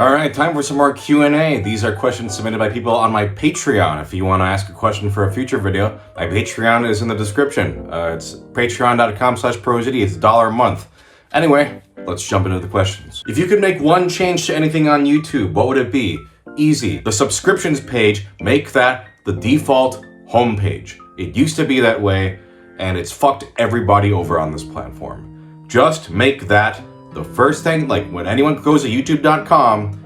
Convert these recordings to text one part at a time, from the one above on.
Alright, time for some more Q&A. These are questions submitted by people on my Patreon. If you want to ask a question for a future video, my Patreon is in the description. It's patreon.com/ProZD. It's $1 a month. Anyway, let's jump into the questions. If you could make one change to anything on YouTube, what would it be? Easy. The subscriptions page, make that the default homepage. It used to be that way, and it's fucked everybody over on this platform. Just make that the first thing, like when anyone goes to youtube.com,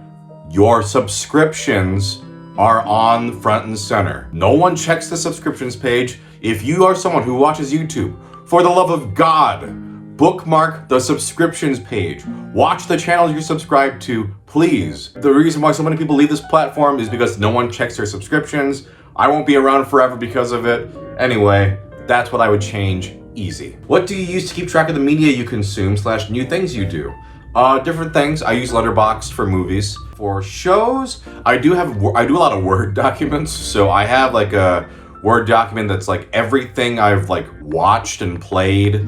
your subscriptions are on front and center. No one checks the subscriptions page. If you are someone who watches YouTube, for the love of God, bookmark the subscriptions page. Watch the channels you're subscribed to, please. The reason why so many people leave this platform is because no one checks their subscriptions. I won't be around forever because of it. Anyway, that's what I would change. Easy. What do you use to keep track of the media you consume / new things you do? Different things. I use Letterboxd for movies. For shows, I do a lot of Word documents. So I have like a Word document that's like everything I've like watched and played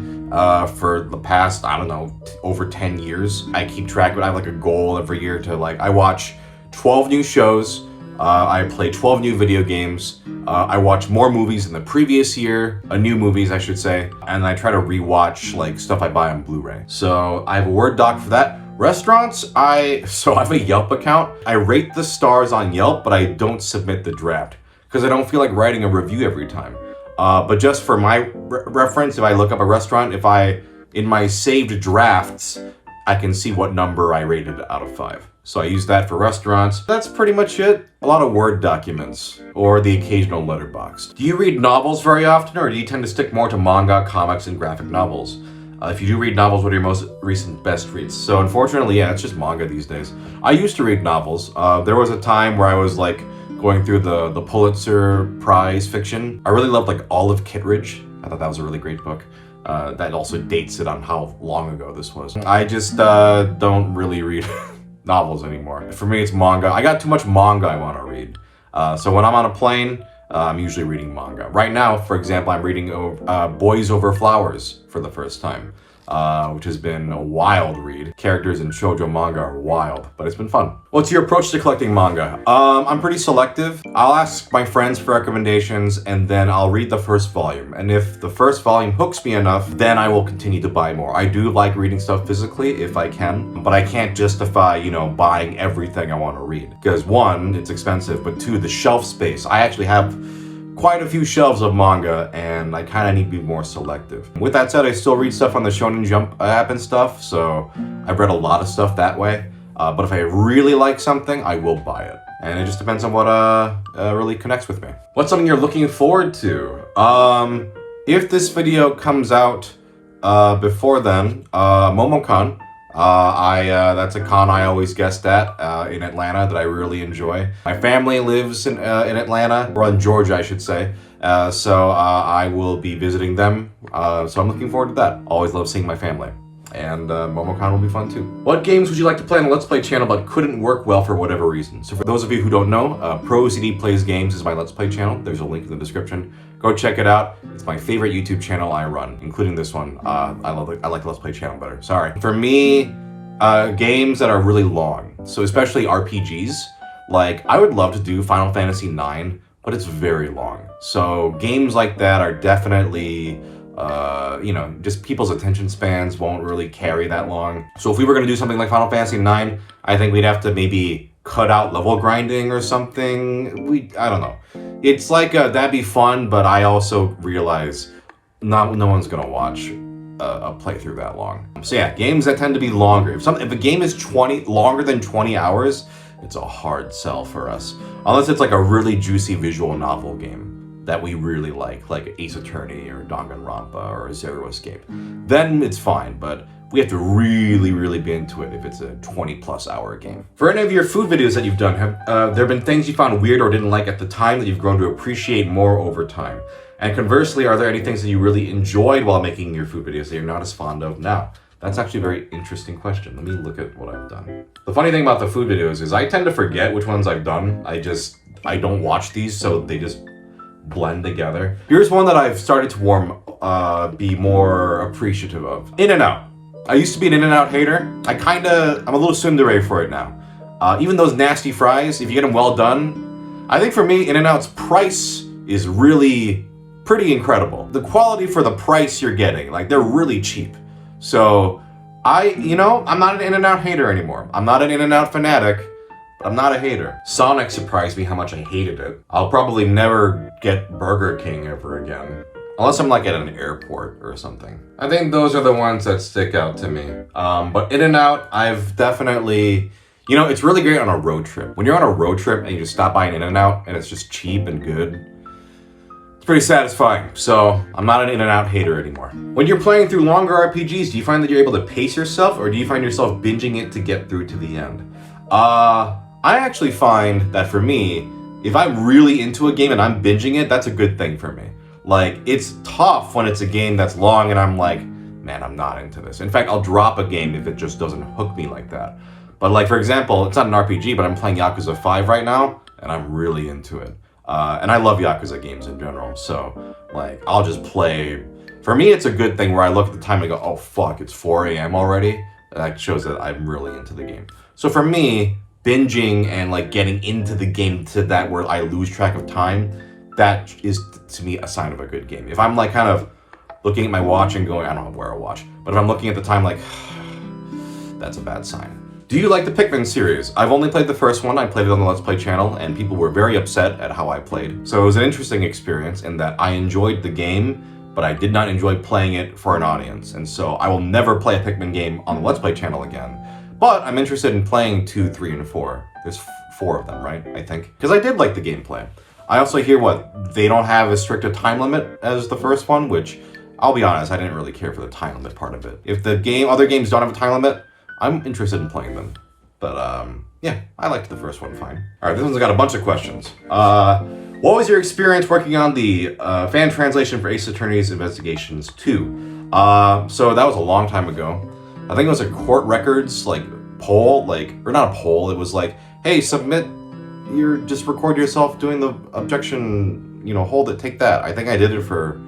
for the past, I don't know, over 10 years. I keep track of it. I have like a goal every year to I watch 12 new shows. I play 12 new video games. I watch more movies than the previous year, new movies I should say, and I try to rewatch like stuff I buy on Blu-ray. So I have a Word doc for that. Restaurants, I have a Yelp account. I rate the stars on Yelp, but I don't submit the draft because I don't feel like writing a review every time. But just for my reference, if I look up a restaurant, in my saved drafts, I can see what number I rated out of 5. So I use that for restaurants. That's pretty much it. A lot of Word documents, or the occasional Letterboxd. Do you read novels very often, or do you tend to stick more to manga, comics, and graphic novels? If you do read novels, what are your most recent best reads? So unfortunately, yeah, it's just manga these days. I used to read novels. There was a time where I was like going through the Pulitzer Prize fiction. I really loved like Olive Kitteridge. I thought that was a really great book. That also dates it on how long ago this was. I just don't really read novels anymore. For me, it's manga. I got too much manga I want to read. So when I'm on a plane, I'm usually reading manga. Right now, for example, I'm reading Boys Over Flowers for the first time, which has been a wild read. Characters in shoujo manga are wild, but it's been fun. What's your approach to collecting manga? I'm pretty selective. I'll ask my friends for recommendations, and then I'll read the first volume. And if the first volume hooks me enough, then I will continue to buy more. I do like reading stuff physically if I can, but I can't justify, buying everything I want to read. Because one, it's expensive, but two, the shelf space. I actually have quite a few shelves of manga, and I kind of need to be more selective. With that said, I still read stuff on the Shonen Jump app and stuff, so I've read a lot of stuff that way. But if I really like something, I will buy it. And it just depends on what really connects with me. What's something you're looking forward to? If this video comes out before then, MomoCon. That's a con I always guest at in Atlanta that I really enjoy. My family lives in Atlanta, or in Georgia, I should say. So I will be visiting them. So I'm looking forward to that. Always love seeing my family. And MomoCon will be fun too. What games would you like to play on a Let's Play channel but couldn't work well for whatever reason? So for those of you who don't know, ProZD Plays Games is my Let's Play channel. There's a link in the description. Go check it out. It's my favorite YouTube channel I run, including this one. I like the Let's Play channel better. Sorry. For me, games that are really long. So especially RPGs. Like, I would love to do Final Fantasy IX, but it's very long. So games like that are definitely just people's attention spans won't really carry that long. So if we were going to do something like Final Fantasy IX, I think we'd have to maybe cut out level grinding or something. I don't know. It's like, that'd be fun, but I also realize no one's going to watch a playthrough that long. So yeah, games that tend to be longer. If a game is longer than 20 hours, it's a hard sell for us. Unless it's like a really juicy visual novel game that we really like Ace Attorney or Danganronpa or Zero Escape. Then it's fine, but we have to really, really be into it if it's a 20+ hour game. For any of your food videos that you've done, have there been things you found weird or didn't like at the time that you've grown to appreciate more over time? And conversely, are there any things that you really enjoyed while making your food videos that you're not as fond of now? That's actually a very interesting question. Let me look at what I've done. The funny thing about the food videos is I tend to forget which ones I've done. I don't watch these, so they just blend together. Here's one that I've started to be more appreciative of. In-N-Out. I used to be an In-N-Out hater. I'm a little tsundere for it now. Even those nasty fries, if you get them well done, I think for me, In-N-Out's price is really pretty incredible. The quality for the price you're getting, like they're really cheap. So I'm not an In-N-Out hater anymore. I'm not an In-N-Out fanatic, but I'm not a hater. Sonic surprised me how much I hated it. I'll probably never get Burger King ever again. Unless I'm like at an airport or something. I think those are the ones that stick out to me. But In-N-Out, I've definitely, it's really great on a road trip. When you're on a road trip and you just stop by an In-N-Out and it's just cheap and good, it's pretty satisfying. So I'm not an In-N-Out hater anymore. When you're playing through longer RPGs, do you find that you're able to pace yourself, or do you find yourself binging it to get through to the end? I actually find that for me, if I'm really into a game and I'm binging it, that's a good thing for me. Like, it's tough when it's a game that's long and I'm like, man, I'm not into this. In fact, I'll drop a game if it just doesn't hook me like that. But like, for example, it's not an RPG, but I'm playing Yakuza 5 right now, and I'm really into it. And I love Yakuza games in general, so like, I'll just play. For me, it's a good thing where I look at the time and go, oh fuck, it's 4 a.m. already. That shows that I'm really into the game. So for me, binging and like getting into the game to that where I lose track of time, that is, to me, a sign of a good game. If I'm like kind of looking at my watch and going, I don't wear a watch, but if I'm looking at the time like, that's a bad sign. Do you like the Pikmin series? I've only played the first one. I played it on the Let's Play channel, and people were very upset at how I played. So it was an interesting experience in that I enjoyed the game, but I did not enjoy playing it for an audience. And so I will never play a Pikmin game on the Let's Play channel again. But I'm interested in playing 2, 3, and 4. There's 4 of them, right? I think. Because I did like the gameplay. I also hear they don't have as strict a time limit as the first one, which, I'll be honest, I didn't really care for the time limit part of it. If the other games don't have a time limit, I'm interested in playing them. But, yeah, I liked the first one fine. Alright, this one's got a bunch of questions. What was your experience working on the fan translation for Ace Attorney's Investigations 2? So that was a long time ago. I think it was a court records, poll, or not a poll, it was like, hey, just record yourself doing the objection, hold it, take that. I think I did it for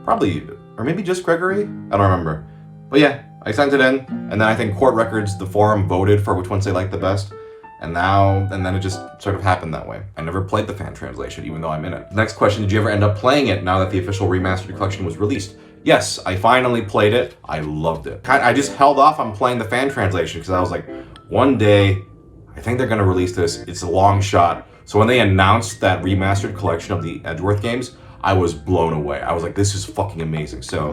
probably, or maybe just Gregory? I don't remember. But yeah, I sent it in, and then I think Court Records, the forum, voted for which ones they liked the best. And then it just sort of happened that way. I never played the fan translation, even though I'm in it. Next question, did you ever end up playing it now that the official remastered collection was released? Yes, I finally played it. I loved it. I just held off on playing the fan translation because I was like, one day, I think they're gonna release this. It's a long shot. So when they announced that remastered collection of the Edgeworth games, I was blown away. I was like, this is fucking amazing. So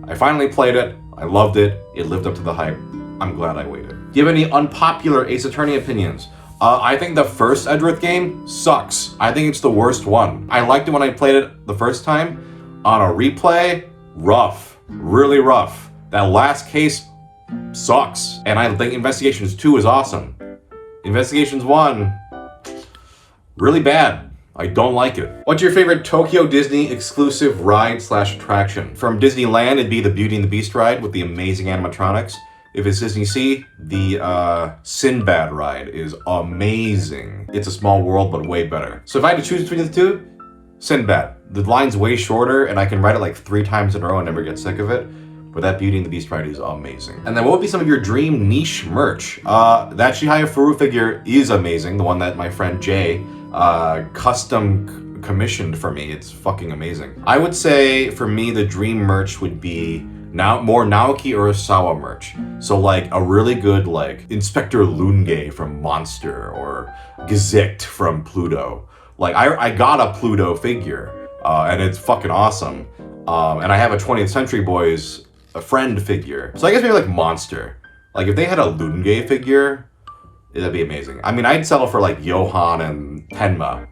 I finally played it. I loved it. It lived up to the hype. I'm glad I waited. Do you have any unpopular Ace Attorney opinions? I think the first Edgeworth game sucks. I think it's the worst one. I liked it when I played it the first time. On a replay, rough. Really rough. That last case sucks. And I think Investigations 2 is awesome. Investigations 1, really bad. I don't like it. What's your favorite Tokyo Disney exclusive ride/attraction? From Disneyland, it'd be the Beauty and the Beast ride with the amazing animatronics. If it's Disney Sea, the Sinbad ride is amazing. It's a small world, but way better. So if I had to choose between the two, Sinbad. The line's way shorter, and I can ride it like 3 times in a row and never get sick of it. But that Beauty and the Beast ride is amazing. And then what would be some of your dream niche merch? That Chihaya Furu figure is amazing. The one that my friend Jay custom commissioned for me. It's fucking amazing. I would say for me, the dream merch would be more Naoki Urasawa merch. So like a really good Inspector Lunge from Monster or Gazette from Pluto. Like I got a Pluto figure and it's fucking awesome. And I have a 20th Century Boys a friend figure. So I guess maybe like Monster. Like if they had a Lunge figure, that'd be amazing. I mean, I'd settle for like Johan and Tenma,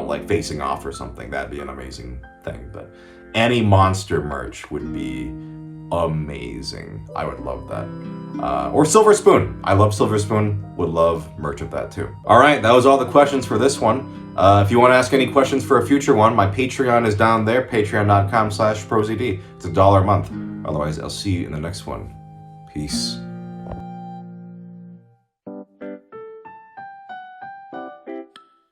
like facing off or something. That'd be an amazing thing. But any Monster merch would be amazing. I would love that. Or Silver Spoon. I love Silver Spoon. Would love merch of that too. All right, that was all the questions for this one. If you want to ask any questions for a future one, my Patreon is down there, patreon.com/ProZD. It's $1 a month. Otherwise, I'll see you in the next one. Peace.